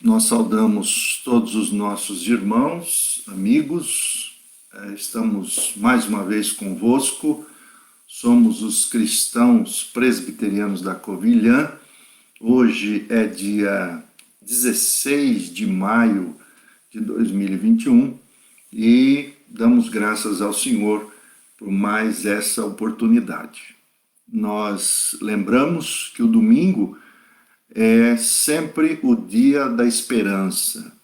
Nós saudamos todos os nossos irmãos, amigos, estamos mais uma vez convosco, somos os cristãos presbiterianos da Covilhã. Hoje é dia 16 de maio de 2021 e damos graças ao Senhor por mais essa oportunidade. Nós lembramos que o domingo é sempre o dia da esperança.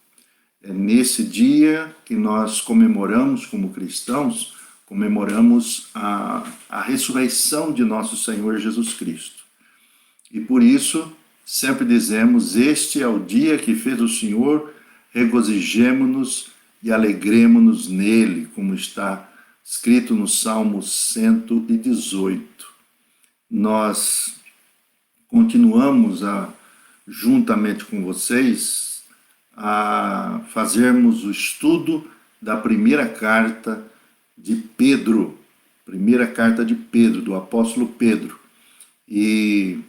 É nesse dia que nós comemoramos como cristãos, comemoramos a ressurreição de nosso Senhor Jesus Cristo. E por isso, sempre dizemos, este é o dia que fez o Senhor, regozijemo-nos e alegremo-nos nele, como está escrito no Salmo 118. Nós continuamos juntamente com vocês, a fazermos o estudo da primeira carta de Pedro, do apóstolo Pedro. E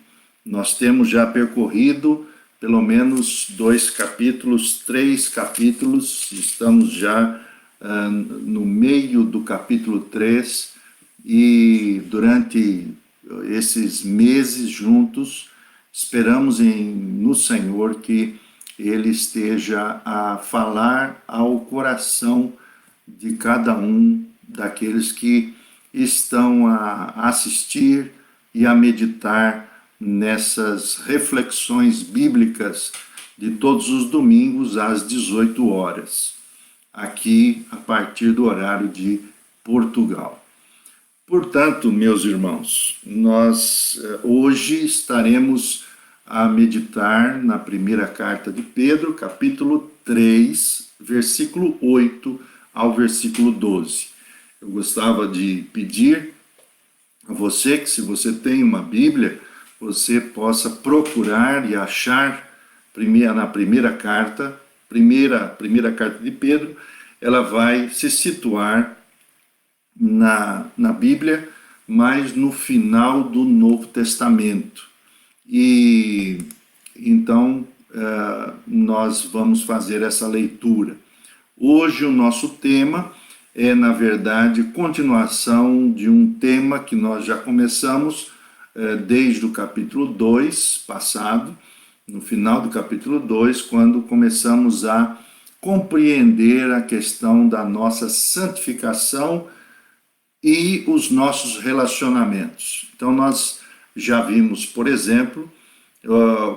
nós temos já percorrido pelo menos 2 capítulos, 3 capítulos, estamos já no meio do capítulo 3, e durante esses meses juntos, esperamos no Senhor que Ele esteja a falar ao coração de cada um daqueles que estão a assistir e a meditar nessas reflexões bíblicas de todos os domingos às 18 horas, aqui a partir do horário de Portugal. Portanto, meus irmãos, nós hoje estaremos a meditar na primeira carta de Pedro, capítulo 3, versículo 8 ao versículo 12. Eu gostava de pedir a você que, se você tem uma Bíblia, você possa procurar e achar na primeira carta de Pedro, ela vai se situar na Bíblia, mas no final do Novo Testamento. E então nós vamos fazer essa leitura. Hoje o nosso tema é, na verdade, continuação de um tema que nós já começamos desde o capítulo 2 passado, no final do capítulo 2, quando começamos a compreender a questão da nossa santificação e os nossos relacionamentos. Então nós já vimos, por exemplo,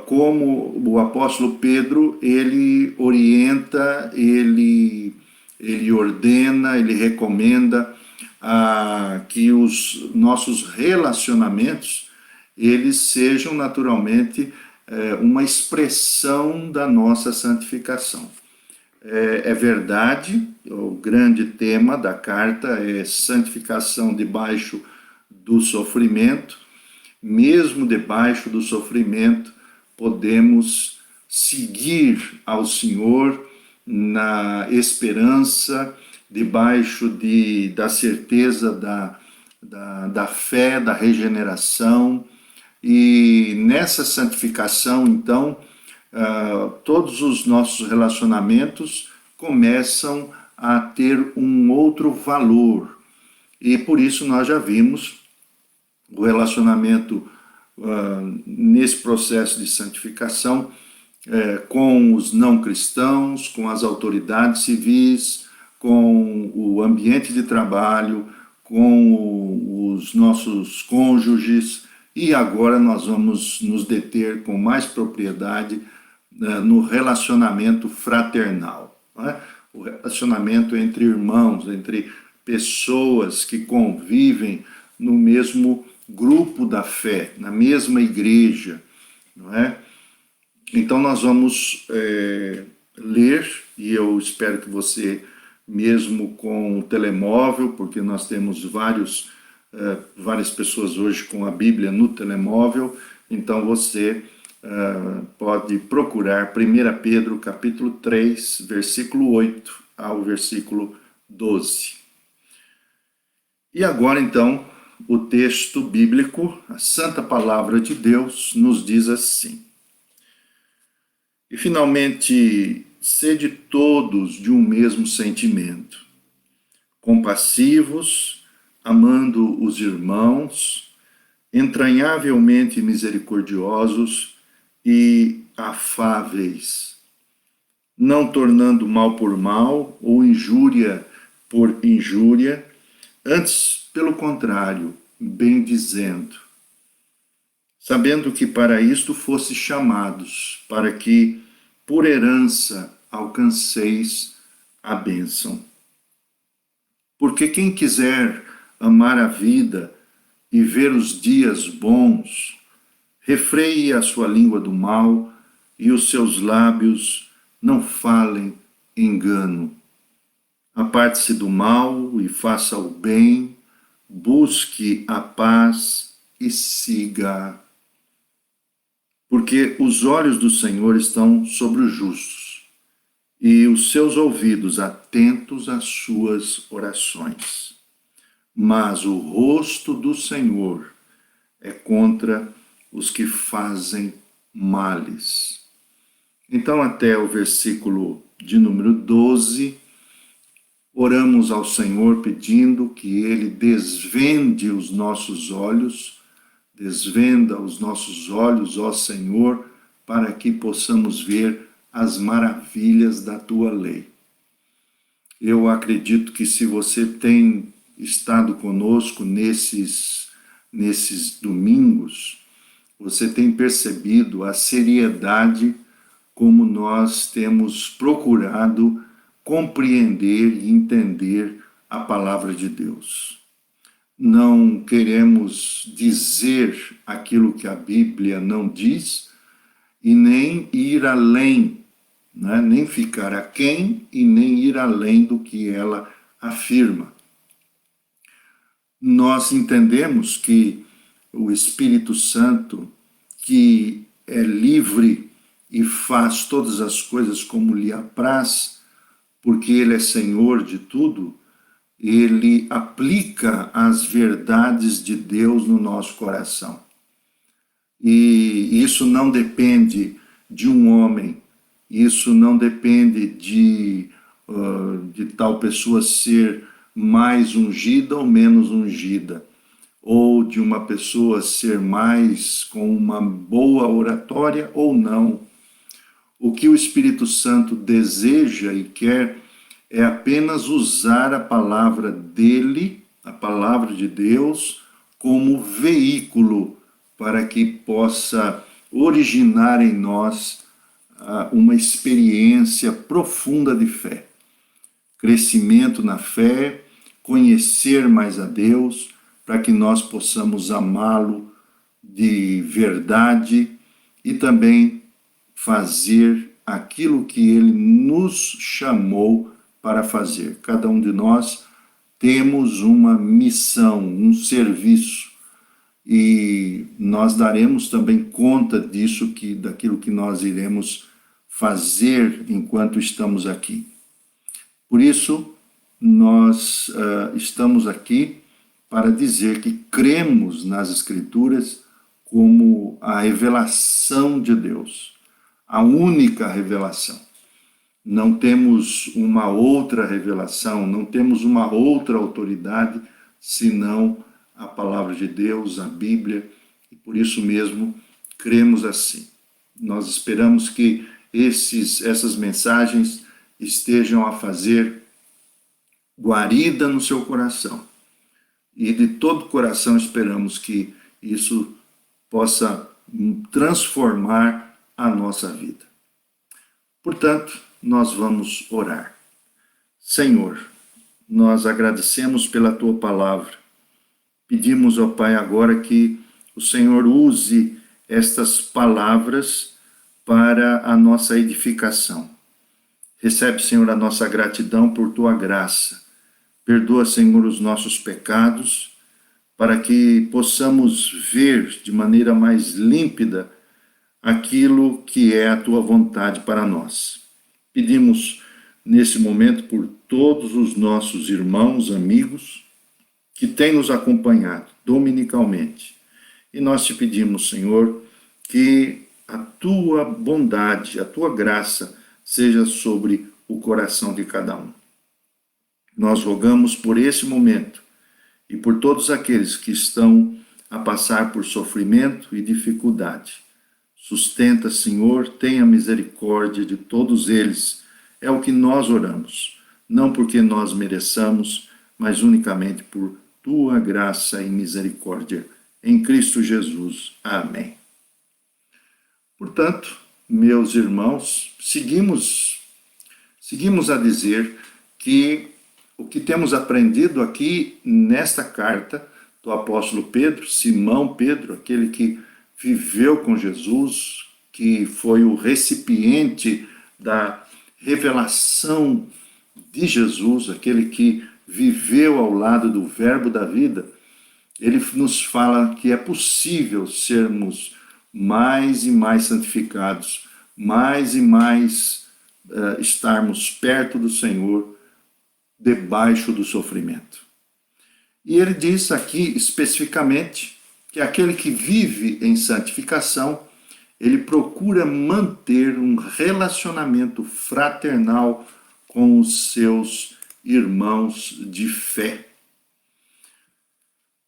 como o apóstolo Pedro, ele orienta, ele ordena, ele recomenda que os nossos relacionamentos, eles sejam naturalmente uma expressão da nossa santificação. É verdade, o grande tema da carta é santificação debaixo do sofrimento. Mesmo debaixo do sofrimento, podemos seguir ao Senhor na esperança, debaixo da certeza da fé, da regeneração. E nessa santificação, então, todos os nossos relacionamentos começam a ter um outro valor. E por isso nós já vimos o relacionamento nesse processo de santificação com os não cristãos, com as autoridades civis, com o ambiente de trabalho, com os nossos cônjuges, e agora nós vamos nos deter com mais propriedade no relacionamento fraternal, né? O relacionamento entre irmãos, entre pessoas que convivem no mesmo grupo da fé, na mesma igreja, não é? Então nós vamos ler, e eu espero que você, mesmo com o telemóvel, porque nós temos várias pessoas hoje com a Bíblia no telemóvel, então você pode procurar 1 Pedro capítulo 3, versículo 8 ao versículo 12. E agora então, o texto bíblico, a Santa Palavra de Deus, nos diz assim: E, finalmente, sede todos de um mesmo sentimento, compassivos, amando os irmãos, entranhavelmente misericordiosos e afáveis, não tornando mal por mal ou injúria por injúria, antes, pelo contrário, bendizendo, sabendo que para isto fosse chamados, para que, por herança, alcanceis a bênção. Porque quem quiser amar a vida e ver os dias bons, refreie a sua língua do mal e os seus lábios não falem engano. Aparte-se do mal e faça o bem, busque a paz e siga. Porque os olhos do Senhor estão sobre os justos e os seus ouvidos atentos às suas orações. Mas o rosto do Senhor é contra os que fazem males. Então, até o versículo de número 12, oramos ao Senhor pedindo que Ele desvende os nossos olhos, desvenda os nossos olhos, ó Senhor, para que possamos ver as maravilhas da Tua lei. Eu acredito que se você tem estado conosco nesses domingos, você tem percebido a seriedade como nós temos procurado compreender e entender a palavra de Deus. Não queremos dizer aquilo que a Bíblia não diz e nem ir além, né? Nem ficar aquém e nem ir além do que ela afirma. Nós entendemos que o Espírito Santo, que é livre e faz todas as coisas como lhe apraz, porque Ele é Senhor de tudo, Ele aplica as verdades de Deus no nosso coração. E isso não depende de um homem, isso não depende de tal pessoa ser mais ungida ou menos ungida, ou de uma pessoa ser mais com uma boa oratória ou não. O que o Espírito Santo deseja e quer é apenas usar a palavra dele, a palavra de Deus, como veículo para que possa originar em nós uma experiência profunda de fé. Crescimento na fé, conhecer mais a Deus, para que nós possamos amá-lo de verdade e também fazer aquilo que Ele nos chamou para fazer. Cada um de nós temos uma missão, um serviço, e nós daremos também conta disso, daquilo que nós iremos fazer enquanto estamos aqui. Por isso, nós estamos aqui para dizer que cremos nas Escrituras como a revelação de Deus, a única revelação. Não temos uma outra revelação, não temos uma outra autoridade, senão a palavra de Deus, a Bíblia, e por isso mesmo cremos assim. Nós esperamos que essas mensagens estejam a fazer guarida no seu coração. E de todo coração esperamos que isso possa transformar a nossa vida. Portanto, nós vamos orar. Senhor, nós agradecemos pela Tua palavra. Pedimos, ó Pai, agora que o Senhor use estas palavras para a nossa edificação. Recebe, Senhor, a nossa gratidão por Tua graça. Perdoa, Senhor, os nossos pecados, para que possamos ver de maneira mais límpida aquilo que é a Tua vontade para nós. Pedimos nesse momento por todos os nossos irmãos, amigos, que têm nos acompanhado dominicalmente. E nós te pedimos, Senhor, que a tua bondade, a tua graça seja sobre o coração de cada um. Nós rogamos por esse momento e por todos aqueles que estão a passar por sofrimento e dificuldade. Sustenta, Senhor, tenha misericórdia de todos eles. É o que nós oramos, não porque nós mereçamos, mas unicamente por tua graça e misericórdia. Em Cristo Jesus. Amém. Portanto, meus irmãos, seguimos a dizer que o que temos aprendido aqui nesta carta do apóstolo Pedro, Simão Pedro, aquele que viveu com Jesus, que foi o recipiente da revelação de Jesus, aquele que viveu ao lado do Verbo da vida, ele nos fala que é possível sermos mais e mais santificados, mais e mais estarmos perto do Senhor, debaixo do sofrimento. E ele diz aqui especificamente que aquele que vive em santificação, ele procura manter um relacionamento fraternal com os seus irmãos de fé.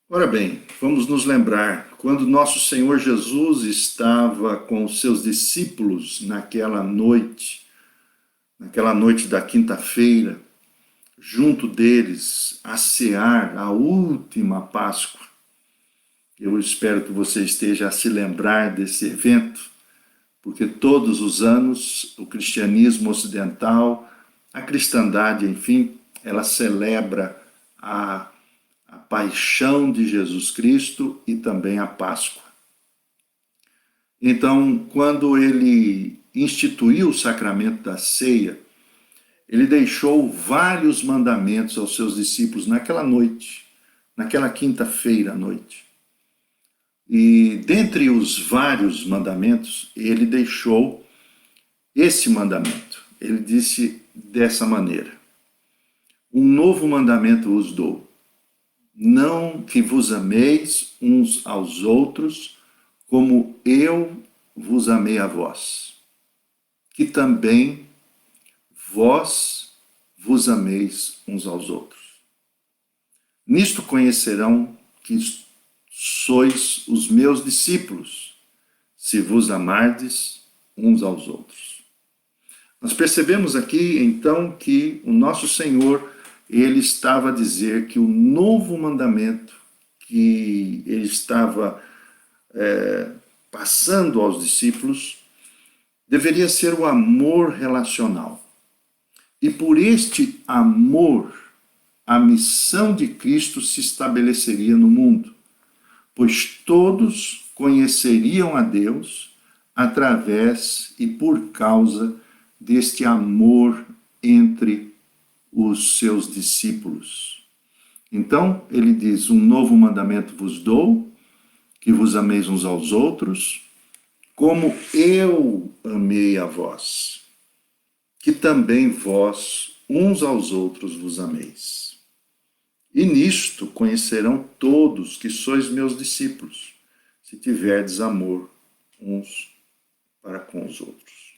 Ora bem, vamos nos lembrar, quando nosso Senhor Jesus estava com os seus discípulos naquela noite da quinta-feira, junto deles, a cear a última Páscoa. Eu espero que você esteja a se lembrar desse evento, porque todos os anos o cristianismo ocidental, a cristandade, enfim, ela celebra a paixão de Jesus Cristo e também a Páscoa. Então, quando ele instituiu o sacramento da ceia, ele deixou vários mandamentos aos seus discípulos naquela noite, naquela quinta-feira à noite. E dentre os vários mandamentos, ele deixou esse mandamento. Ele disse dessa maneira: um novo mandamento vos dou, não que vos ameis uns aos outros, como eu vos amei a vós, que também vós vos ameis uns aos outros. Nisto conhecerão que sois os meus discípulos, se vos amardes uns aos outros. Nós percebemos aqui, então, que o nosso Senhor, ele estava a dizer que o novo mandamento que ele estava passando aos discípulos deveria ser o amor relacional. E por este amor, a missão de Cristo se estabeleceria no mundo, pois todos conheceriam a Deus através e por causa deste amor entre os seus discípulos. Então, ele diz: um novo mandamento vos dou, que vos ameis uns aos outros, como eu amei a vós, que também vós uns aos outros vos ameis. E nisto conhecerão todos que sois meus discípulos, se tiverdes amor uns para com os outros.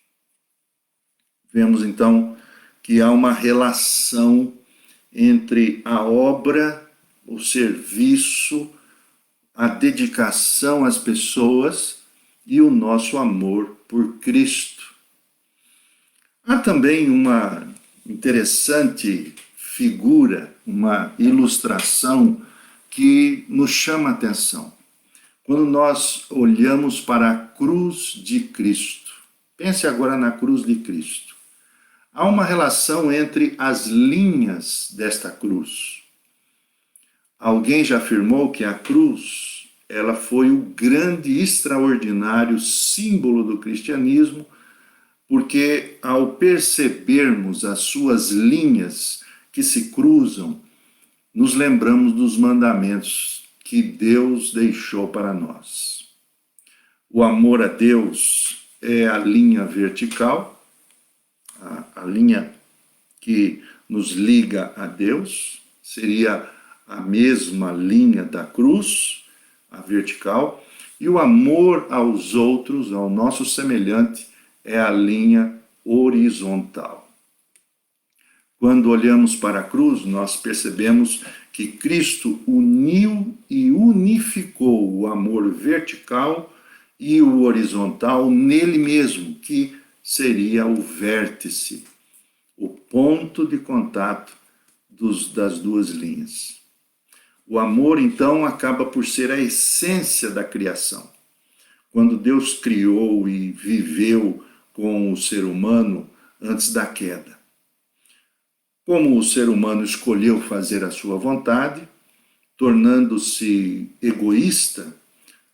Vemos então que há uma relação entre a obra, o serviço, a dedicação às pessoas e o nosso amor por Cristo. Há também uma interessante figura, uma ilustração que nos chama a atenção. Quando nós olhamos para a cruz de Cristo, pense agora na cruz de Cristo. Há uma relação entre as linhas desta cruz. Alguém já afirmou que a cruz, ela foi o grande e extraordinário símbolo do cristianismo, porque ao percebermos as suas linhas que se cruzam, nos lembramos dos mandamentos que Deus deixou para nós. O amor a Deus é a linha vertical, a linha que nos liga a Deus, seria a mesma linha da cruz, a vertical, E o amor aos outros, ao nosso semelhante, é a linha horizontal. Quando olhamos para a cruz, nós percebemos que Cristo uniu e unificou o amor vertical e o horizontal nele mesmo, que seria o vértice, o ponto de contato das duas linhas. O amor, então, acaba por ser a essência da criação. Quando Deus criou e viveu com o ser humano antes da queda. Como o ser humano escolheu fazer a sua vontade, tornando-se egoísta,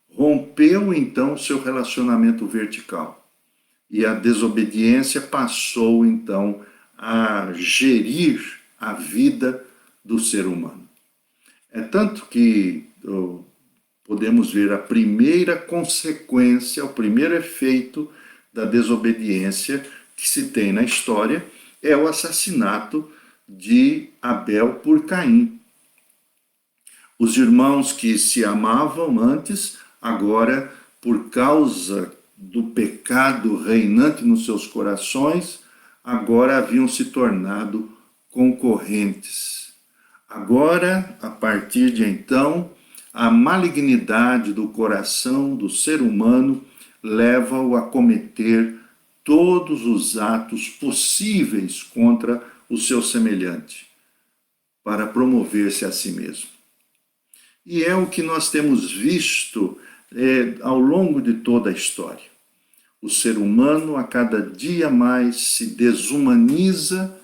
rompeu então seu relacionamento vertical. E a desobediência passou então a gerir a vida do ser humano. É tanto que podemos ver a primeira consequência, o primeiro efeito da desobediência que se tem na história é o assassinato de Abel por Caim. Os irmãos que se amavam antes, agora, por causa do pecado reinante nos seus corações, agora haviam se tornado concorrentes. Agora, a partir de então, a malignidade do coração do ser humano leva-o a cometer todos os atos possíveis contra o seu semelhante, para promover-se a si mesmo. E é o que nós temos visto ao longo de toda a história. O ser humano, a cada dia mais, se desumaniza,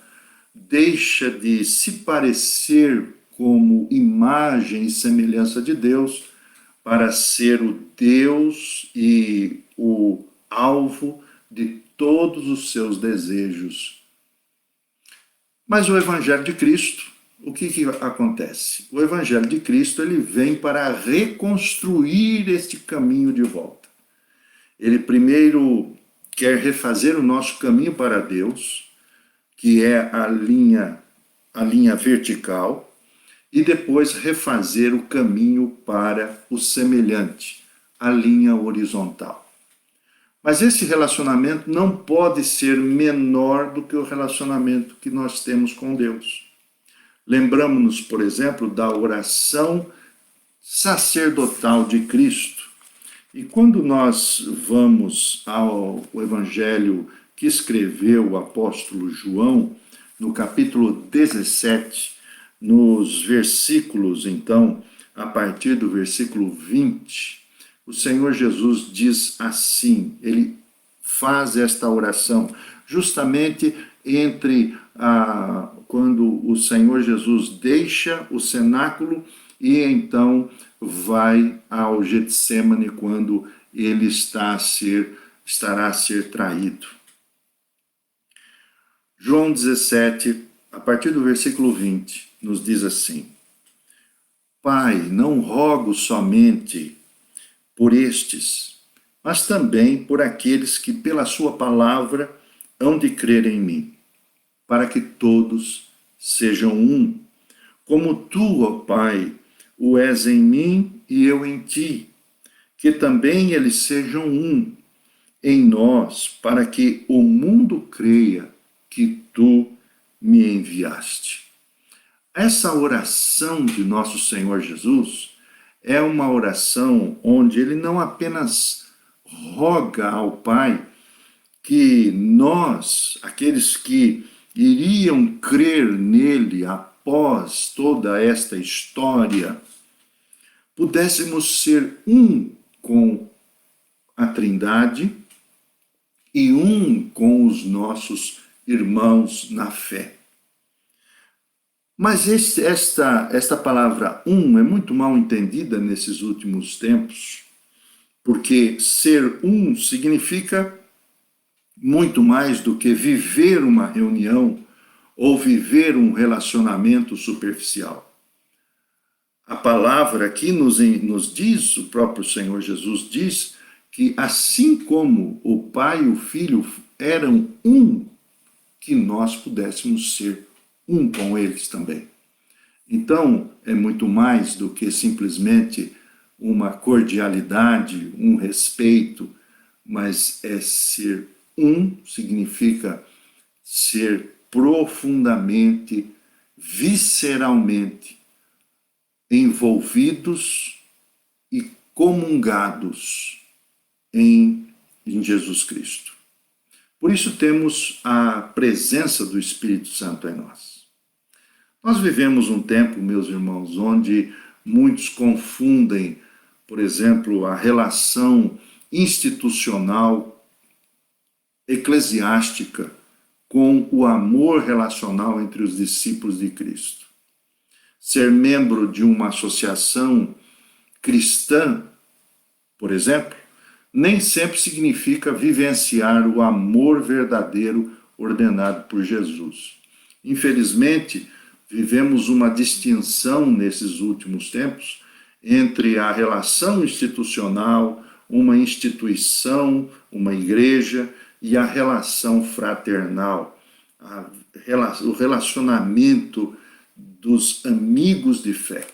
deixa de se parecer como imagem e semelhança de Deus, para ser o Deus e o alvo de todos os seus desejos. Mas o Evangelho de Cristo, o que acontece? O Evangelho de Cristo, ele vem para reconstruir este caminho de volta. Ele primeiro quer refazer o nosso caminho para Deus, que é a linha vertical, e depois refazer o caminho para o semelhante, a linha horizontal. Mas esse relacionamento não pode ser menor do que o relacionamento que nós temos com Deus. Lembramos-nos, por exemplo, da oração sacerdotal de Cristo. E quando nós vamos ao Evangelho que escreveu o apóstolo João, no capítulo 17, nos versículos, então, a partir do versículo 20, o Senhor Jesus diz assim, ele faz esta oração, justamente quando o Senhor Jesus deixa o cenáculo e então vai ao Getsêmani quando ele estará a ser traído. João 17, a partir do versículo 20, nos diz assim: Pai, não rogo somente por estes, mas também por aqueles que pela sua palavra hão de crer em mim, para que todos sejam um, como tu, ó Pai, o és em mim e eu em ti, que também eles sejam um em nós, para que o mundo creia que tu me enviaste. Essa oração de nosso Senhor Jesus é uma oração onde ele não apenas roga ao Pai que nós, aqueles que iriam crer nele após toda esta história, pudéssemos ser um com a Trindade e um com os nossos irmãos na fé. Mas esta palavra um é muito mal entendida nesses últimos tempos, porque ser um significa muito mais do que viver uma reunião ou viver um relacionamento superficial. A palavra aqui nos diz, o próprio Senhor Jesus diz, que assim como o Pai e o Filho eram um, que nós pudéssemos ser um com eles também. Então, é muito mais do que simplesmente uma cordialidade, um respeito, mas é ser um, significa ser profundamente, visceralmente envolvidos e comungados em Jesus Cristo. Por isso temos a presença do Espírito Santo em nós. Nós vivemos um tempo, meus irmãos, onde muitos confundem, por exemplo, a relação institucional, eclesiástica, com o amor relacional entre os discípulos de Cristo. Ser membro de uma associação cristã, por exemplo, nem sempre significa vivenciar o amor verdadeiro ordenado por Jesus. Infelizmente, vivemos uma distinção nesses últimos tempos entre a relação institucional, uma instituição, uma igreja, e a relação fraternal, o relacionamento dos amigos de fé.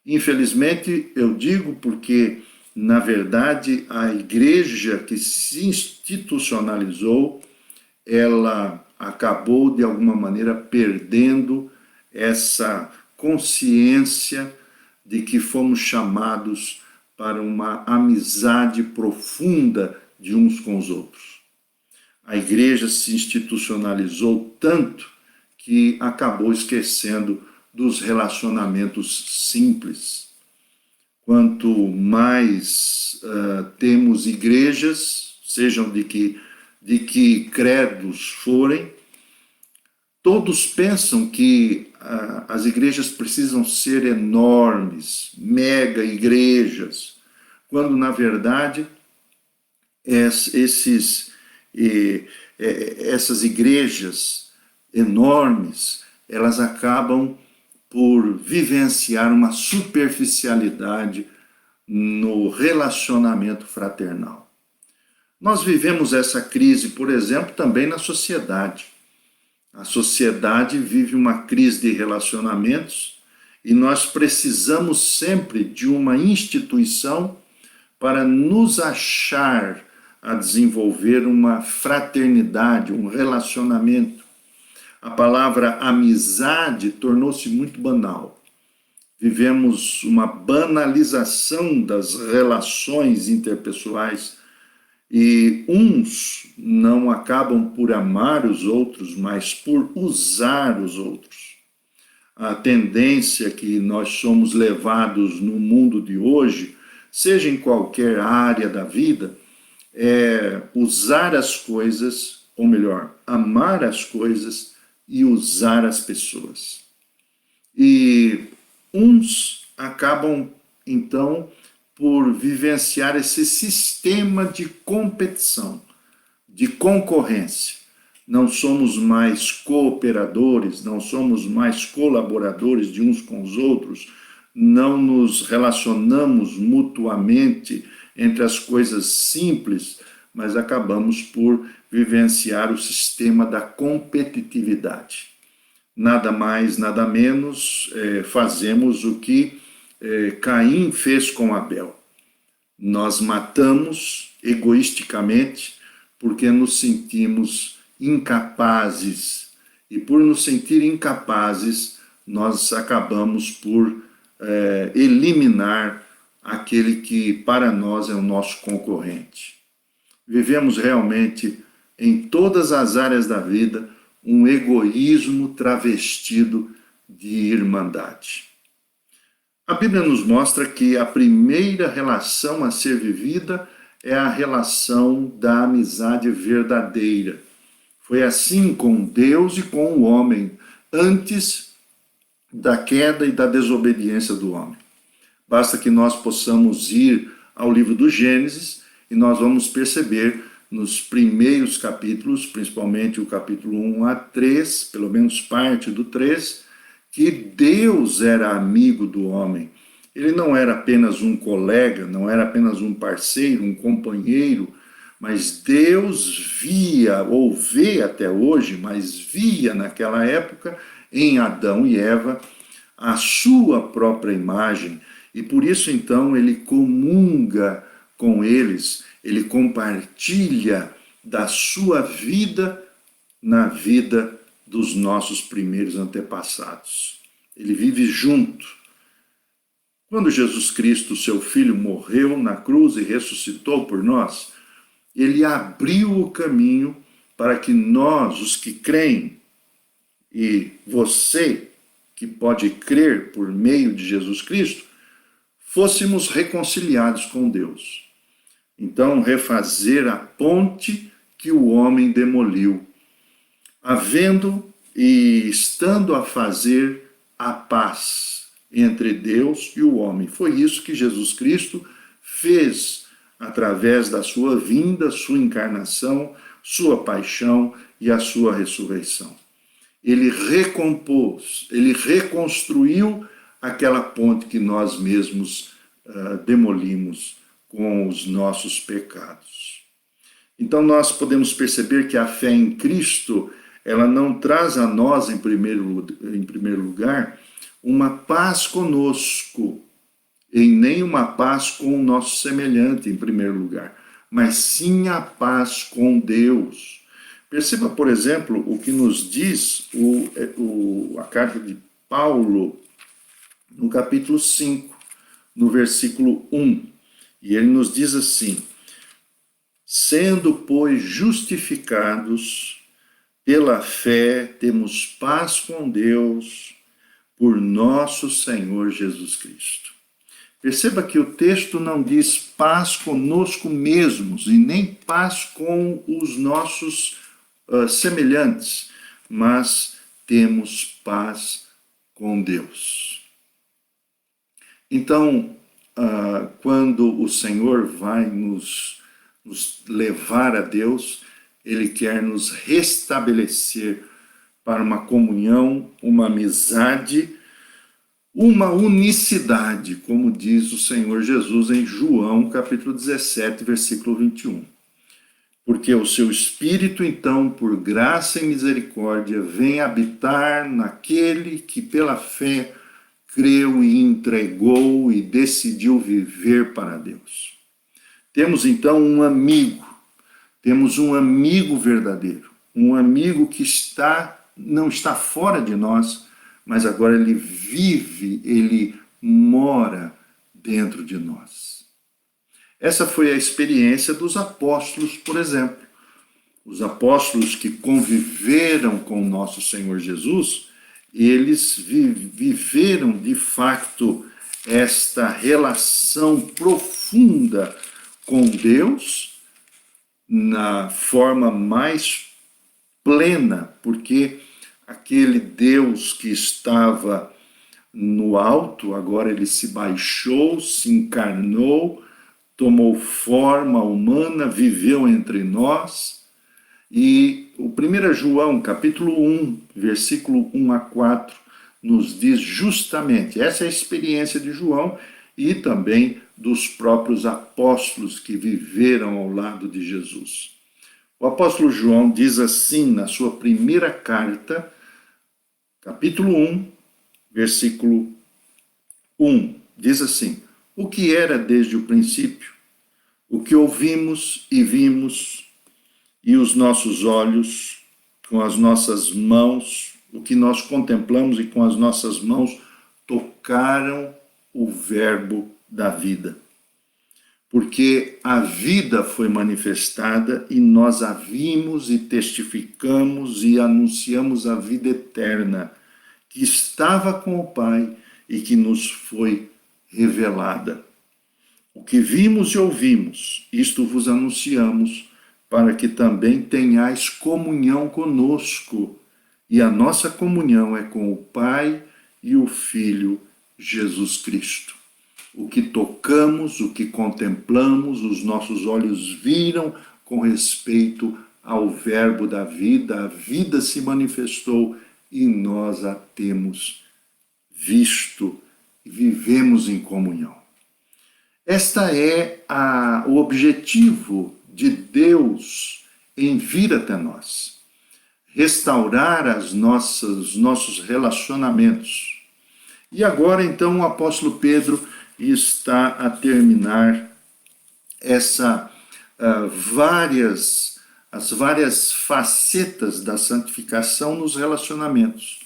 Infelizmente, eu digo porque, na verdade, a igreja que se institucionalizou, ela acabou, de alguma maneira, perdendo essa consciência de que fomos chamados para uma amizade profunda de uns com os outros. A igreja se institucionalizou tanto que acabou esquecendo dos relacionamentos simples. Quanto mais temos igrejas, sejam de que credos forem, todos pensam que as igrejas precisam ser enormes, mega igrejas, quando na verdade essas igrejas enormes, elas acabam por vivenciar uma superficialidade no relacionamento fraternal. Nós vivemos essa crise, por exemplo, também na sociedade. A sociedade vive uma crise de relacionamentos e nós precisamos sempre de uma instituição para nos achar a desenvolver uma fraternidade, um relacionamento. A palavra amizade tornou-se muito banal. Vivemos uma banalização das relações interpessoais e uns não acabam por amar os outros, mas por usar os outros. A tendência que nós somos levados no mundo de hoje, seja em qualquer área da vida, é usar as coisas, ou melhor, amar as coisas e usar as pessoas. E uns acabam, então, por vivenciar esse sistema de competição, de concorrência. Não somos mais cooperadores, não somos mais colaboradores de uns com os outros, não nos relacionamos mutuamente entre as coisas simples, mas acabamos por vivenciar o sistema da competitividade. Nada mais, nada menos, fazemos o que Caim fez com Abel. Nós matamos egoisticamente porque nos sentimos incapazes. E por nos sentir incapazes, nós acabamos por eliminar aquele que para nós é o nosso concorrente. Vivemos realmente em todas as áreas da vida um egoísmo travestido de irmandade. A Bíblia nos mostra que a primeira relação a ser vivida é a relação da amizade verdadeira. Foi assim com Deus e com o homem, antes da queda e da desobediência do homem. Basta que nós possamos ir ao livro do Gênesis e nós vamos perceber nos primeiros capítulos, principalmente o capítulo 1 a 3, pelo menos parte do 3, que Deus era amigo do homem. Ele não era apenas um colega, não era apenas um parceiro, um companheiro, mas Deus via, ou vê até hoje, mas via naquela época, em Adão e Eva, a sua própria imagem, E por isso, então, ele comunga com eles, ele compartilha da sua vida na vida dos nossos primeiros antepassados. Ele vive junto. Quando Jesus Cristo, seu Filho, morreu na cruz e ressuscitou por nós, ele abriu o caminho para que nós, os que creem, e você, que pode crer por meio de Jesus Cristo, fôssemos reconciliados com Deus. Então, refazer a ponte que o homem demoliu, havendo e estando a fazer a paz entre Deus e o homem. Foi isso que Jesus Cristo fez através da sua vinda, sua encarnação, sua paixão e a sua ressurreição. Ele recompôs, ele reconstruiu aquela ponte que nós mesmos demolimos com os nossos pecados. Então nós podemos perceber que a fé em Cristo, ela não traz a nós, em primeiro lugar, uma paz conosco, e nem uma paz com o nosso semelhante, em primeiro lugar, mas sim a paz com Deus. Perceba, por exemplo, o que nos diz a carta de Paulo, no capítulo 5, no versículo 1. E ele nos diz assim: sendo, pois, justificados pela fé, temos paz com Deus por nosso Senhor Jesus Cristo. Perceba que o texto não diz paz conosco mesmos e nem paz com os nossos semelhantes, mas temos paz com Deus. Então, quando o Senhor vai nos levar a Deus, Ele quer nos restabelecer para uma comunhão, uma amizade, uma unicidade, como diz o Senhor Jesus em João, capítulo 17, versículo 21. Porque o seu Espírito, então, por graça e misericórdia, vem habitar naquele que pela fé creu e entregou e decidiu viver para Deus. Temos então um amigo, temos um amigo verdadeiro, um amigo que não está fora de nós, mas agora ele vive, ele mora dentro de nós. Essa foi a experiência dos apóstolos, por exemplo. Os apóstolos que conviveram com o nosso Senhor Jesus, eles viveram de fato esta relação profunda com Deus na forma mais plena, porque aquele Deus que estava no alto, agora ele se baixou, se encarnou, tomou forma humana, viveu entre nós. E o 1 João, capítulo 1, versículo 1 a 4, nos diz justamente, essa é a experiência de João e também dos próprios apóstolos que viveram ao lado de Jesus. O apóstolo João diz assim na sua primeira carta, capítulo 1, versículo 1, diz assim: o que era desde o princípio, o que ouvimos e vimos, e os nossos olhos, com as nossas mãos, o que nós contemplamos e com as nossas mãos tocaram o verbo da vida. Porque a vida foi manifestada e nós a vimos e testificamos e anunciamos a vida eterna, que estava com o Pai e que nos foi revelada. O que vimos e ouvimos, isto vos anunciamos, para que também tenhais comunhão conosco. E a nossa comunhão é com o Pai e o Filho Jesus Cristo. O que tocamos, o que contemplamos, os nossos olhos viram com respeito ao verbo da vida, a vida se manifestou e nós a temos visto e vivemos em comunhão. Esta é o objetivo de Deus em vir até nós. Restaurar os nossos relacionamentos. E agora, então, o apóstolo Pedro, e está a terminar essa as várias facetas da santificação nos relacionamentos.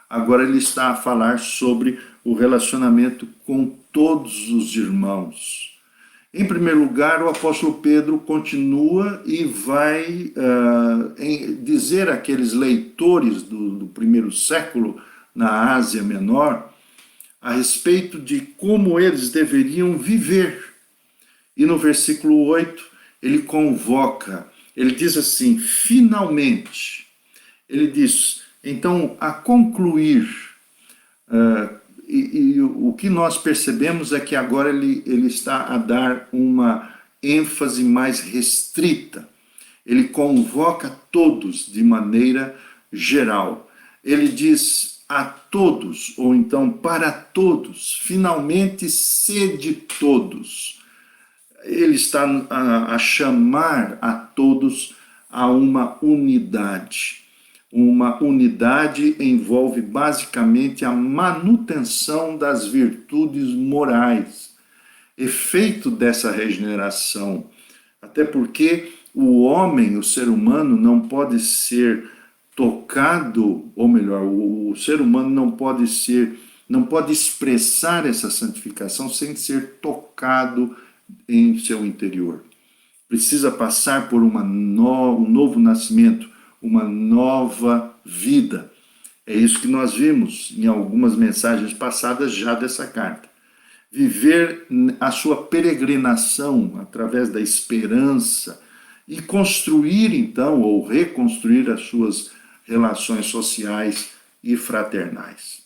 Agora ele está a falar sobre o relacionamento com todos os irmãos. Em primeiro lugar, o apóstolo Pedro continua e vai dizer àqueles leitores do primeiro século na Ásia Menor a respeito de como eles deveriam viver. E no versículo 8, ele convoca, ele diz assim, finalmente, ele diz, então, a concluir, o que nós percebemos é que agora ele está a dar uma ênfase mais restrita. Ele convoca todos de maneira geral. Ele diz a todos, ou então para todos, finalmente sede todos. Ele está a chamar a todos a uma unidade. Uma unidade envolve basicamente a manutenção das virtudes morais, efeito dessa regeneração. Até porque o homem, o ser humano, não pode ser tocado, ou melhor, o ser humano não pode expressar essa santificação sem ser tocado em seu interior. Precisa passar por um novo nascimento, uma nova vida. É isso que nós vimos em algumas mensagens passadas já dessa carta. Viver a sua peregrinação através da esperança e construir então, ou reconstruir as suas relações sociais e fraternais.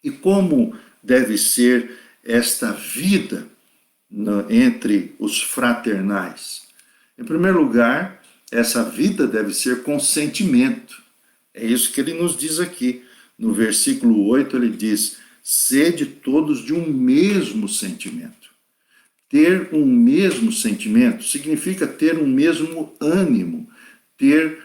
E como deve ser esta vida entre os fraternais? Em primeiro lugar, essa vida deve ser com sentimento. É isso que ele nos diz aqui. No versículo 8 ele diz, sede todos de um mesmo sentimento. Ter um mesmo sentimento significa ter um mesmo ânimo, ter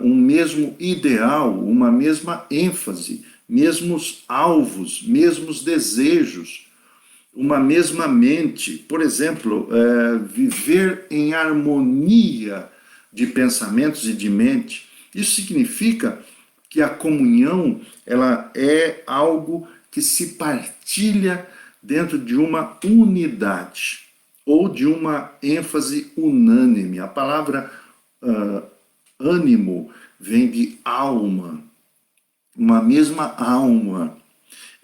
um mesmo ideal, uma mesma ênfase, mesmos alvos, mesmos desejos, uma mesma mente. Por exemplo, viver em harmonia de pensamentos e de mente. Isso significa que a comunhão ela é algo que se partilha dentro de uma unidade ou de uma ênfase unânime. A palavra ânimo vem de alma, uma mesma alma.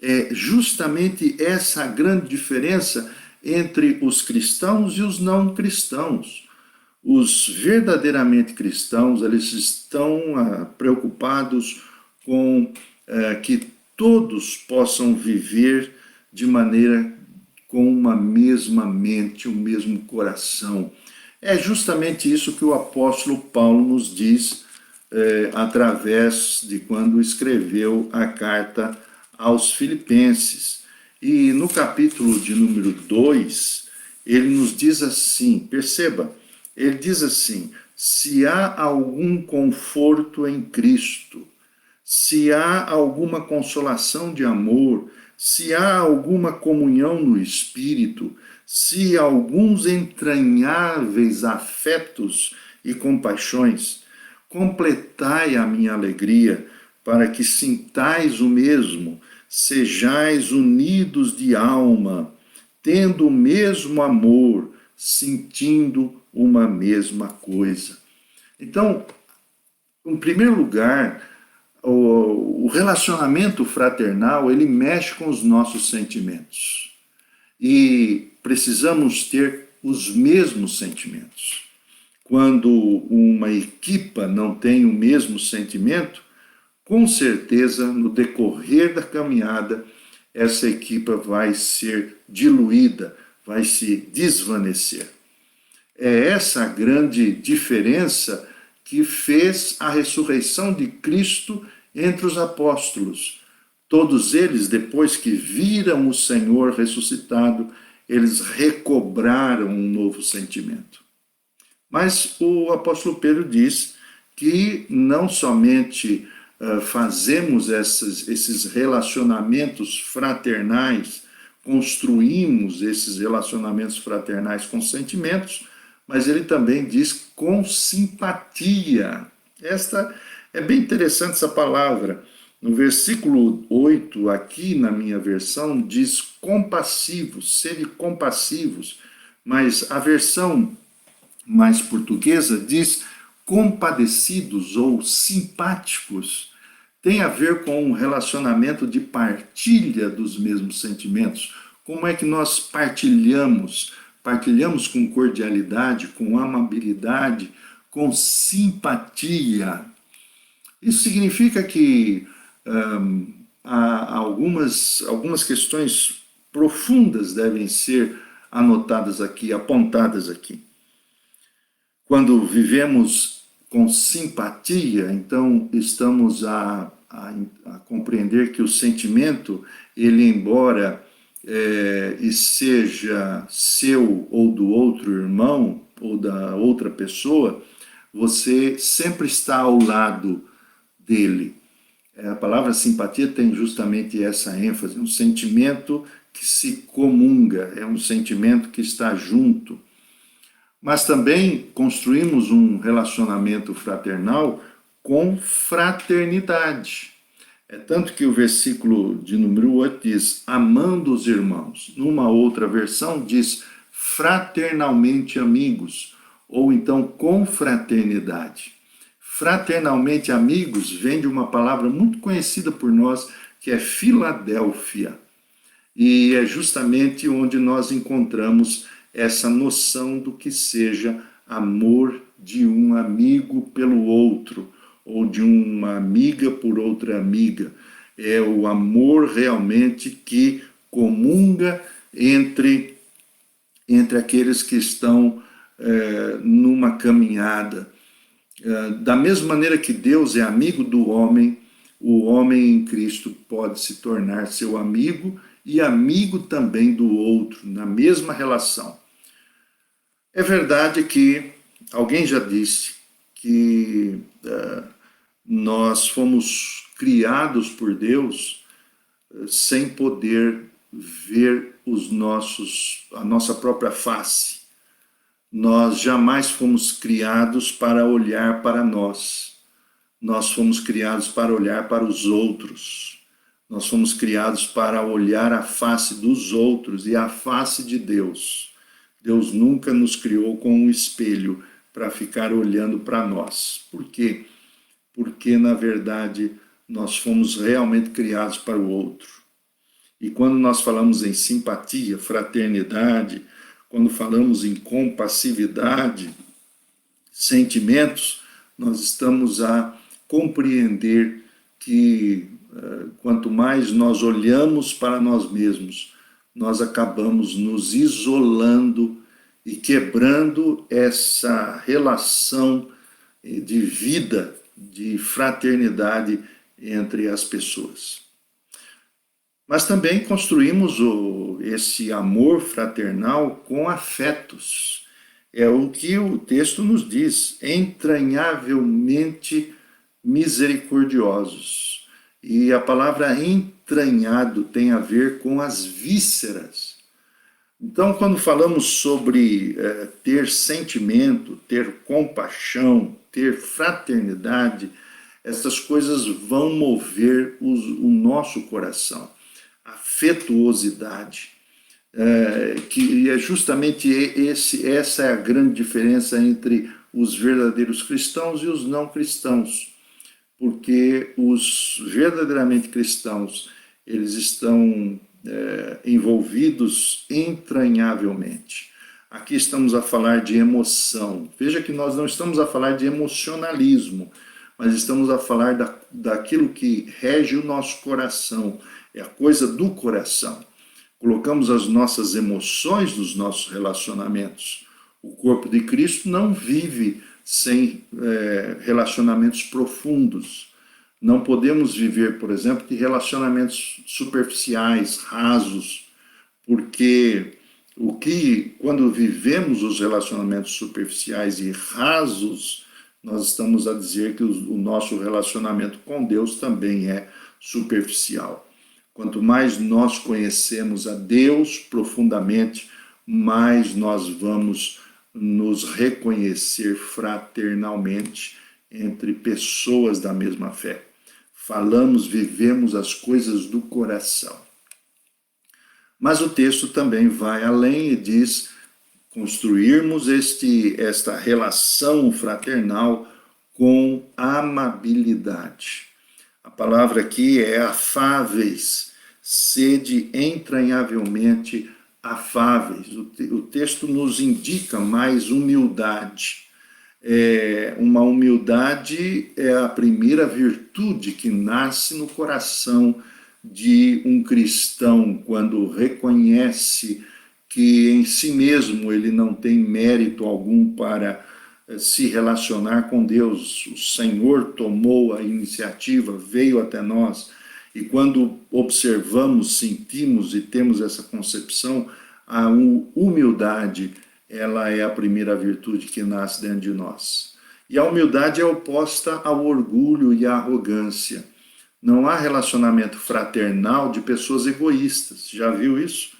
É justamente essa a grande diferença entre os cristãos e os não cristãos. Os verdadeiramente cristãos, eles estão preocupados com que todos possam viver de maneira com uma mesma mente, um mesmo coração. É justamente isso que o apóstolo Paulo nos diz através de quando escreveu a carta aos Filipenses. E no capítulo de número 2, ele nos diz assim, perceba, ele diz assim, se há algum conforto em Cristo, se há alguma consolação de amor, se há alguma comunhão no Espírito, se alguns entranháveis afetos e compaixões, completai a minha alegria, para que sintais o mesmo, sejais unidos de alma, tendo o mesmo amor, sentindo uma mesma coisa. Então, em primeiro lugar, o relacionamento fraternal, ele mexe com os nossos sentimentos. E precisamos ter os mesmos sentimentos. Quando uma equipa não tem o mesmo sentimento, com certeza, no decorrer da caminhada, essa equipa vai ser diluída, vai se desvanecer. É essa a grande diferença que fez a ressurreição de Cristo entre os apóstolos. Todos eles, depois que viram o Senhor ressuscitado, eles recobraram um novo sentimento. Mas o apóstolo Pedro diz que não somente fazemos esses relacionamentos fraternais construímos esses relacionamentos fraternais com sentimentos, mas ele também diz com simpatia. Esta é bem interessante essa palavra. No versículo 8, aqui na minha versão, diz compassivos, sede compassivos, mas a versão mais portuguesa diz compadecidos ou simpáticos. Tem a ver com um relacionamento de partilha dos mesmos sentimentos. Como é que nós partilhamos? Partilhamos com cordialidade, com amabilidade, com simpatia. Isso significa que há algumas questões profundas devem ser anotadas aqui, apontadas aqui. Quando vivemos com simpatia, então estamos a compreender que o sentimento, ele embora seja seu ou do outro irmão ou da outra pessoa, você sempre está ao lado dele. A palavra simpatia tem justamente essa ênfase, um sentimento que se comunga, é um sentimento que está junto. Mas também construímos um relacionamento fraternal com fraternidade. É tanto que o versículo de número 8 diz, amando os irmãos. Numa outra versão diz, fraternalmente amigos, ou então com fraternidade. Fraternalmente amigos vem de uma palavra muito conhecida por nós, que é Filadélfia. E é justamente onde nós encontramos essa noção do que seja amor de um amigo pelo outro, ou de uma amiga por outra amiga. É o amor realmente que comunga entre aqueles que estão numa caminhada. Da mesma maneira que Deus é amigo do homem, o homem em Cristo pode se tornar seu amigo e amigo também do outro, na mesma relação. É verdade que alguém já disse que nós fomos criados por Deus sem poder ver a nossa própria face. Nós jamais fomos criados para olhar para nós. Nós fomos criados para olhar para os outros. Nós fomos criados para olhar a face dos outros e a face de Deus. Deus nunca nos criou com um espelho para ficar olhando para nós. Por quê? Porque, na verdade, nós fomos realmente criados para o outro. E quando nós falamos em simpatia, fraternidade, quando falamos em compassividade, sentimentos, nós estamos a compreender que quanto mais nós olhamos para nós mesmos, nós acabamos nos isolando e quebrando essa relação de vida, de fraternidade entre as pessoas. Mas também construímos esse amor fraternal com afetos. É o que o texto nos diz, entranhavelmente misericordiosos. E a palavra entranhado tem a ver com as vísceras. Então, quando falamos sobre ter sentimento, ter compaixão, ter fraternidade, essas coisas vão mover o nosso coração. Afetuosidade, que é justamente essa é a grande diferença entre os verdadeiros cristãos e os não cristãos. Porque os verdadeiramente cristãos, eles estão envolvidos entranhavelmente. Aqui estamos a falar de emoção. Veja que nós não estamos a falar de emocionalismo, mas estamos a falar daquilo que rege o nosso coração, é a coisa do coração. Colocamos as nossas emoções nos nossos relacionamentos. O corpo de Cristo não vive sem relacionamentos profundos. Não podemos viver, por exemplo, de relacionamentos superficiais, rasos, porque quando vivemos os relacionamentos superficiais e rasos, nós estamos a dizer que o nosso relacionamento com Deus também é superficial. Quanto mais nós conhecemos a Deus profundamente, mais nós vamos nos reconhecer fraternalmente entre pessoas da mesma fé. Falamos, vivemos as coisas do coração. Mas o texto também vai além e diz construirmos esta relação fraternal com amabilidade. A palavra aqui é afáveis, sede entranhavelmente afáveis. O texto nos indica mais humildade. Uma humildade é a primeira virtude que nasce no coração de um cristão quando reconhece que em si mesmo ele não tem mérito algum para se relacionar com Deus. O Senhor tomou a iniciativa, veio até nós, e quando observamos, sentimos e temos essa concepção, a humildade, ela é a primeira virtude que nasce dentro de nós. E a humildade é oposta ao orgulho e à arrogância. Não há relacionamento fraternal de pessoas egoístas. Já viu isso?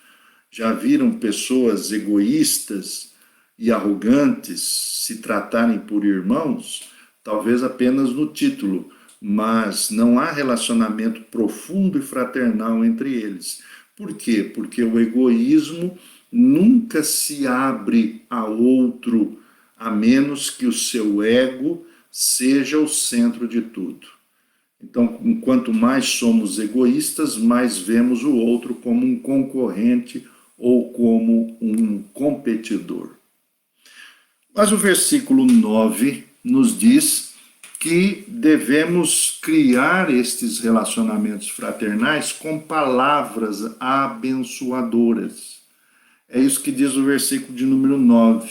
Já viram pessoas egoístas e arrogantes se tratarem por irmãos? Talvez apenas no título, mas não há relacionamento profundo e fraternal entre eles. Por quê? Porque o egoísmo nunca se abre a outro, a menos que o seu ego seja o centro de tudo. Então, quanto mais somos egoístas, mais vemos o outro como um concorrente ou como um competidor. Mas o versículo 9 nos diz que devemos criar estes relacionamentos fraternais com palavras abençoadoras. É isso que diz o versículo de número 9.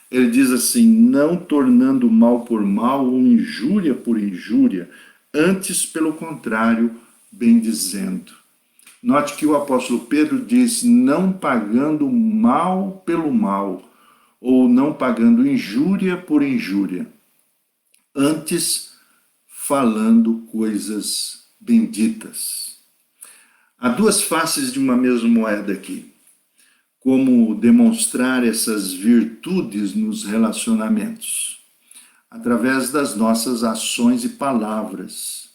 Ele diz assim: não tornando mal por mal ou injúria por injúria, antes, pelo contrário, bendizendo. Note que o apóstolo Pedro diz não pagando mal pelo mal, ou não pagando injúria por injúria, antes falando coisas benditas. Há duas faces de uma mesma moeda aqui. Como demonstrar essas virtudes nos relacionamentos? Através das nossas ações e palavras.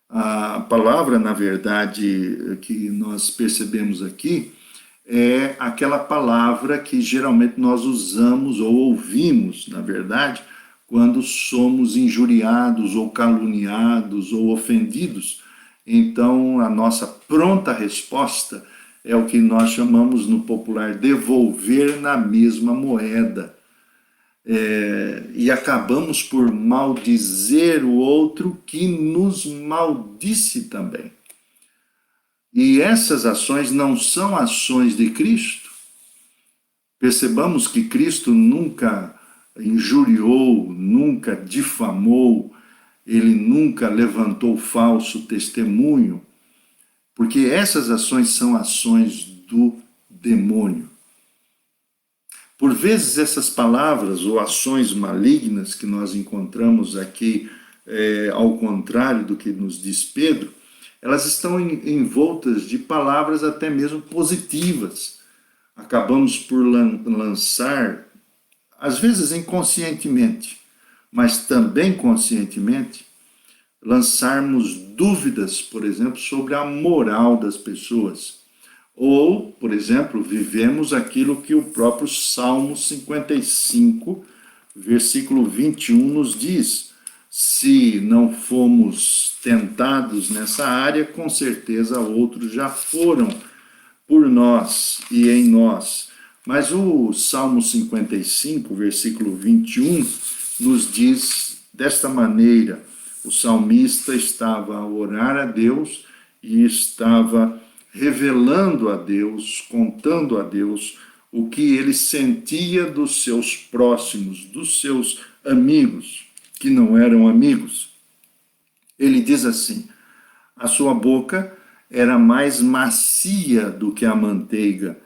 A palavra, na verdade, que nós percebemos aqui, é aquela palavra que geralmente nós usamos ou ouvimos, na verdade, quando somos injuriados ou caluniados ou ofendidos. Então, a nossa pronta resposta é o que nós chamamos no popular devolver na mesma moeda. E acabamos por maldizer o outro que nos maldisse também. E essas ações não são ações de Cristo. Percebamos que Cristo nunca injuriou, nunca difamou, ele nunca levantou falso testemunho, porque essas ações são ações do demônio. Por vezes essas palavras ou ações malignas que nós encontramos aqui, ao contrário do que nos diz Pedro, elas estão envoltas de palavras até mesmo positivas. Acabamos por lançar, às vezes inconscientemente, mas também conscientemente, lançarmos dúvidas, por exemplo, sobre a moral das pessoas. Ou, por exemplo, vivemos aquilo que o próprio Salmo 55, versículo 21 nos diz: se não fomos tentados nessa área, com certeza outros já foram por nós e em nós. Mas o Salmo 55, versículo 21, nos diz desta maneira: o salmista estava a orar a Deus e estava revelando a Deus, contando a Deus o que ele sentia dos seus próximos, dos seus amigos, que não eram amigos. Ele diz assim: a sua boca era mais macia do que a manteiga,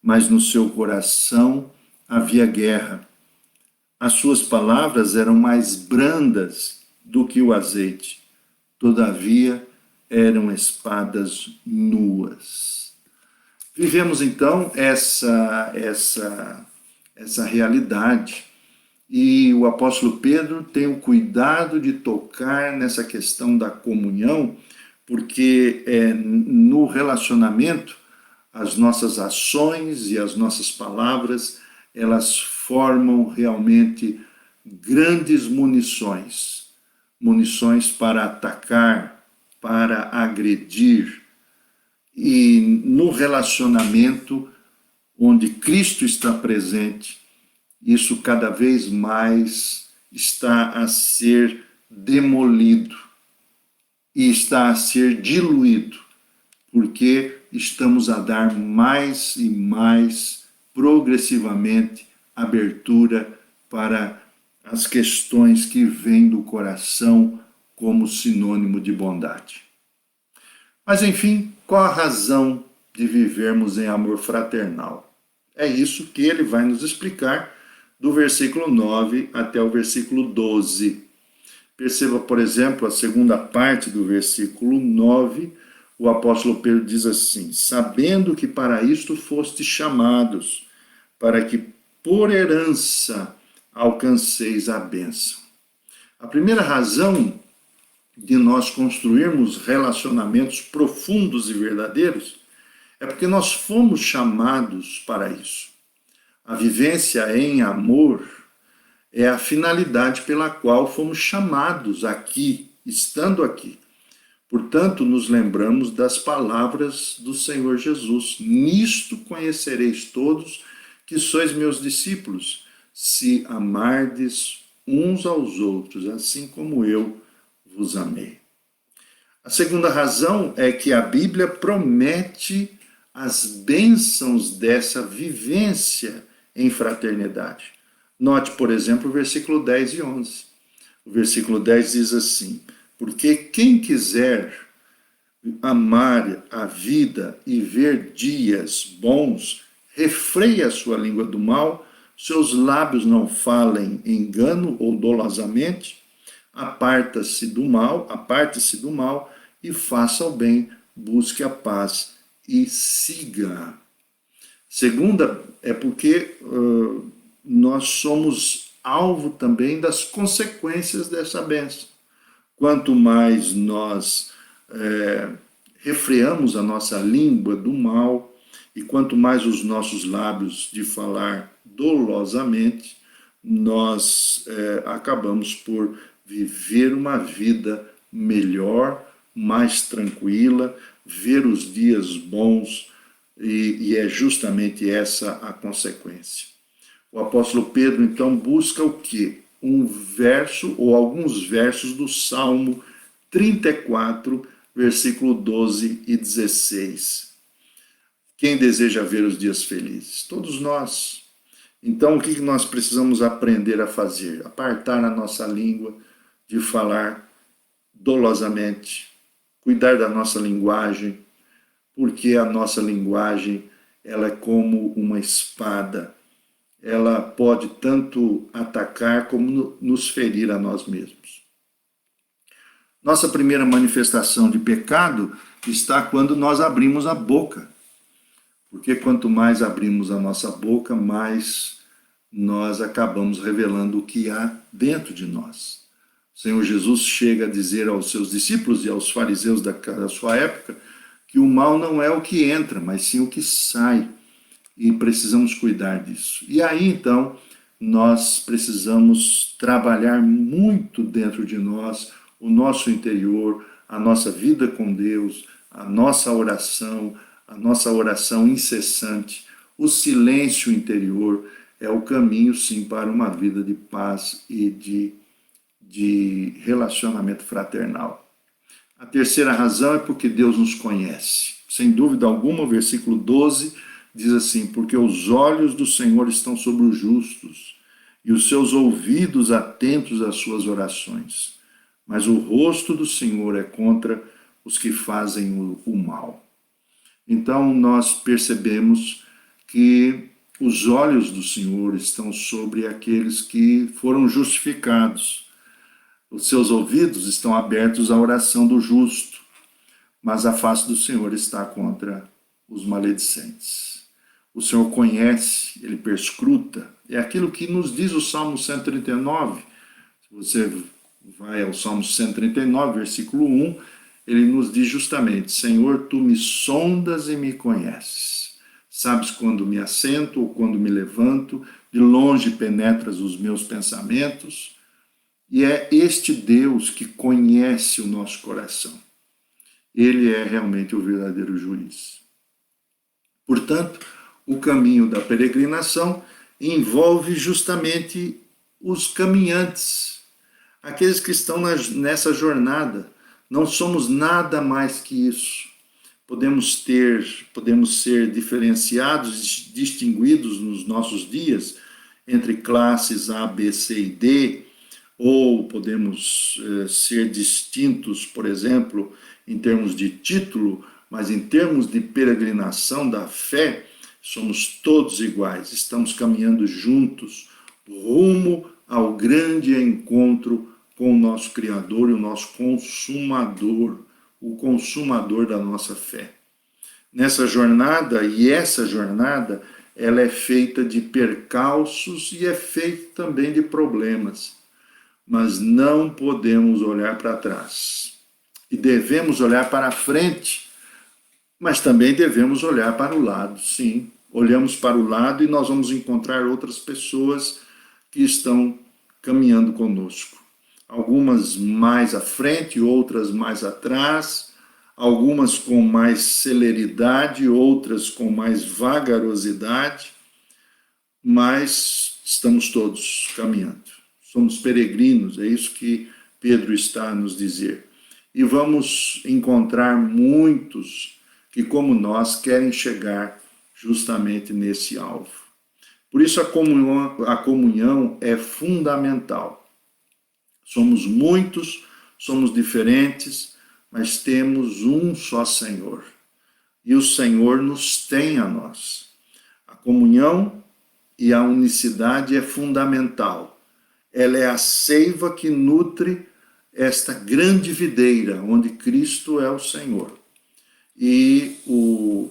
mas no seu coração havia guerra. As suas palavras eram mais brandas do que o azeite, todavia eram espadas nuas. Vivemos então essa realidade, e o apóstolo Pedro tem o cuidado de tocar nessa questão da comunhão, porque no relacionamento as nossas ações e as nossas palavras, elas formam realmente grandes munições, munições para atacar, para agredir. E no relacionamento onde Cristo está presente, isso cada vez mais está a ser demolido e está a ser diluído, porque estamos a dar mais e mais progressivamente abertura para as questões que vêm do coração como sinônimo de bondade. Mas enfim, qual a razão de vivermos em amor fraternal? É isso que ele vai nos explicar do versículo 9 até o versículo 12. Perceba, por exemplo, a segunda parte do versículo 9, o apóstolo Pedro diz assim: sabendo que para isto fostes chamados, para que por herança alcanceis a bênção. A primeira razão de nós construirmos relacionamentos profundos e verdadeiros é porque nós fomos chamados para isso. A vivência em amor é a finalidade pela qual fomos chamados aqui, estando aqui. Portanto, nos lembramos das palavras do Senhor Jesus: nisto conhecereis todos que sois meus discípulos, se amardes uns aos outros, assim como eu vos amei. A segunda razão é que a Bíblia promete as bênçãos dessa vivência em fraternidade. Note, por exemplo, o versículo 10 e 11. O versículo 10 diz assim: porque quem quiser amar a vida e ver dias bons, refreie a sua língua do mal, seus lábios não falem engano ou dolosamente, aparte-se do mal e faça o bem, busque a paz e siga. Segunda, é porque nós somos alvo também das consequências dessa bênção. Quanto mais nós refreamos a nossa língua do mal, e quanto mais os nossos lábios de falar dolosamente, nós acabamos por viver uma vida melhor, mais tranquila, ver os dias bons, e é justamente essa a consequência. O apóstolo Pedro, então, busca o quê? Um verso ou alguns versos do Salmo 34, versículo 12 e 16. Quem deseja ver os dias felizes? Todos nós. Então, o que nós precisamos aprender a fazer? Apartar a nossa língua de falar dolosamente, cuidar da nossa linguagem, porque a nossa linguagem ela é como uma espada. Ela pode tanto atacar como nos ferir a nós mesmos. Nossa primeira manifestação de pecado está quando nós abrimos a boca. Porque quanto mais abrimos a nossa boca, mais nós acabamos revelando o que há dentro de nós. O Senhor Jesus chega a dizer aos seus discípulos e aos fariseus da sua época que o mal não é o que entra, mas sim o que sai. E precisamos cuidar disso. E aí, então, nós precisamos trabalhar muito dentro de nós, o nosso interior, a nossa vida com Deus, a nossa oração incessante. O silêncio interior é o caminho, sim, para uma vida de paz e de relacionamento fraternal. A terceira razão é porque Deus nos conhece. Sem dúvida alguma, o versículo 12 diz assim: porque os olhos do Senhor estão sobre os justos e os seus ouvidos atentos às suas orações. Mas o rosto do Senhor é contra os que fazem o mal. Então nós percebemos que os olhos do Senhor estão sobre aqueles que foram justificados. Os seus ouvidos estão abertos à oração do justo. mas a face do Senhor está contra os maledicentes. O Senhor conhece, Ele perscruta. É aquilo que nos diz o Salmo 139. Se você vai ao Salmo 139, versículo 1, ele nos diz justamente: Senhor, tu me sondas e me conheces. Sabes quando me assento ou quando me levanto, de longe penetras os meus pensamentos. E é este Deus que conhece o nosso coração. Ele é realmente o verdadeiro juiz. Portanto, o caminho da peregrinação envolve justamente os caminhantes, aqueles que estão nessa jornada. Não somos nada mais que isso. Podemos ser diferenciados, distinguidos nos nossos dias entre classes A, B, C e D, ou podemos ser distintos, por exemplo, em termos de título, mas em termos de peregrinação da fé, somos todos iguais, estamos caminhando juntos, rumo ao grande encontro com o nosso Criador e o nosso consumador, o consumador da nossa fé. Nessa jornada, e essa jornada, ela é feita de percalços e é feita também de problemas. Mas não podemos olhar para trás. E devemos olhar para a frente, mas também devemos olhar para o lado, sim. Olhamos para o lado e nós vamos encontrar outras pessoas que estão caminhando conosco. Algumas mais à frente, outras mais atrás, algumas com mais celeridade, outras com mais vagarosidade, mas estamos todos caminhando. Somos peregrinos, é isso que Pedro está a nos dizer. E vamos encontrar muitos que, como nós, querem chegar justamente nesse alvo. Por isso a comunhão é fundamental. Somos muitos, somos diferentes, mas temos um só Senhor. E o Senhor nos tem a nós. A comunhão e a unicidade é fundamental. Ela é a seiva que nutre esta grande videira, onde Cristo é o Senhor. E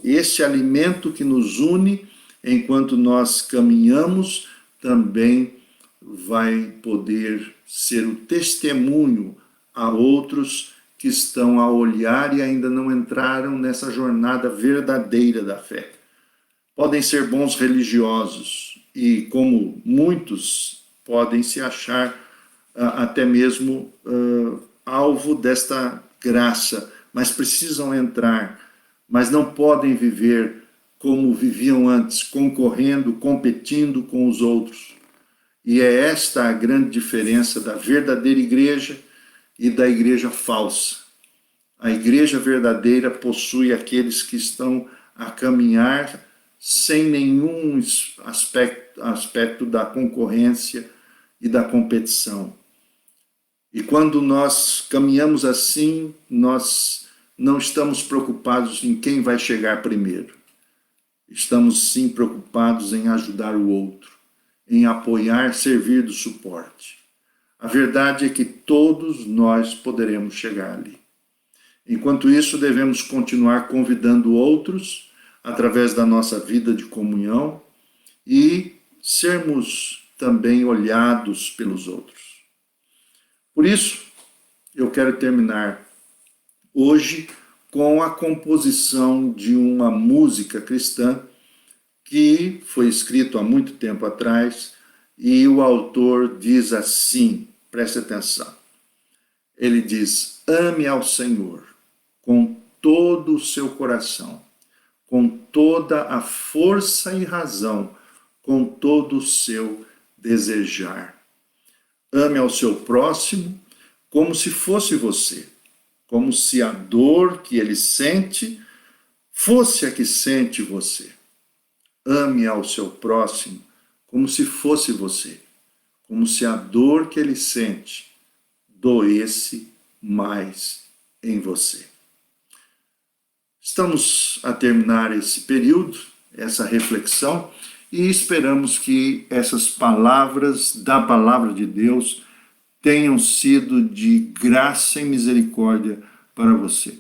esse alimento que nos une, enquanto nós caminhamos, também vai poder ser o testemunho a outros que estão a olhar e ainda não entraram nessa jornada verdadeira da fé. Podem ser bons religiosos e, como muitos, podem se achar até mesmo alvo desta graça, mas precisam entrar, mas não podem viver como viviam antes, concorrendo, competindo com os outros. E é esta a grande diferença da verdadeira igreja e da igreja falsa. A igreja verdadeira possui aqueles que estão a caminhar sem nenhum aspecto da concorrência e da competição. E quando nós caminhamos assim, nós não estamos preocupados em quem vai chegar primeiro. Estamos sim preocupados em ajudar o outro, em apoiar, servir do suporte. A verdade é que todos nós poderemos chegar ali. Enquanto isso, devemos continuar convidando outros através da nossa vida de comunhão e sermos também olhados pelos outros. Por isso, eu quero terminar hoje com a composição de uma música cristã que foi escrito há muito tempo atrás e o autor diz assim, preste atenção. Ele diz: ame ao Senhor com todo o seu coração, com toda a força e razão, com todo o seu desejar. Ame ao seu próximo como se fosse você, como se a dor que ele sente fosse a que sente você. Ame ao seu próximo como se fosse você, como se a dor que ele sente doesse mais em você. Estamos a terminar esse período, essa reflexão, e esperamos que essas palavras da palavra de Deus tenham sido de graça e misericórdia para você.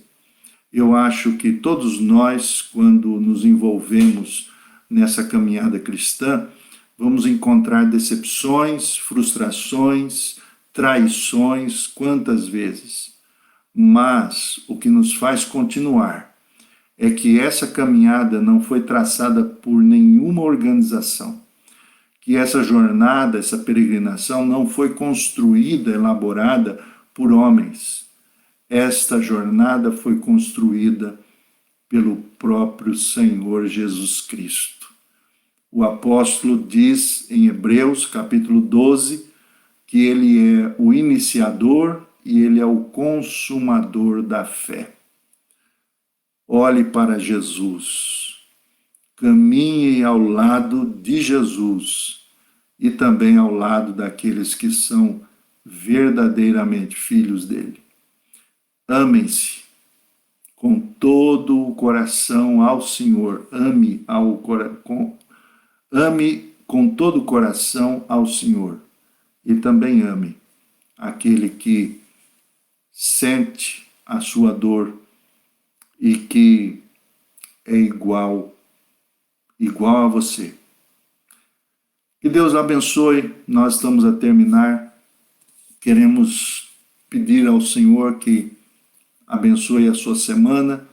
Eu acho que todos nós, quando nos envolvemos nessa caminhada cristã, vamos encontrar decepções, frustrações, traições, quantas vezes. Mas o que nos faz continuar é que essa caminhada não foi traçada por nenhuma organização, que essa jornada, essa peregrinação não foi construída, elaborada por homens. Esta jornada foi construída pelo próprio Senhor Jesus Cristo. O apóstolo diz em Hebreus, capítulo 12, que ele é o iniciador e ele é o consumador da fé. Olhe para Jesus, caminhe ao lado de Jesus e também ao lado daqueles que são verdadeiramente filhos dele. Amem-se com todo o coração ao Senhor, ame com todo o coração ao Senhor e também ame aquele que sente a sua dor e que é igual a você. Que Deus abençoe. Nós estamos a terminar. Queremos pedir ao Senhor que abençoe a sua semana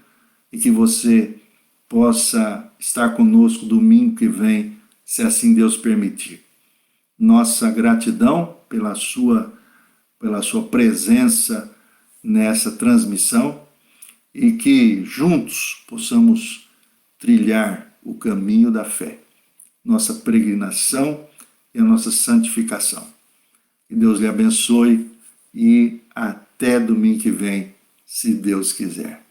e que você possa estar conosco domingo que vem, se assim Deus permitir. Nossa gratidão pela sua presença nessa transmissão e que juntos possamos trilhar o caminho da fé, nossa peregrinação e a nossa santificação. Que Deus lhe abençoe e até domingo que vem, se Deus quiser.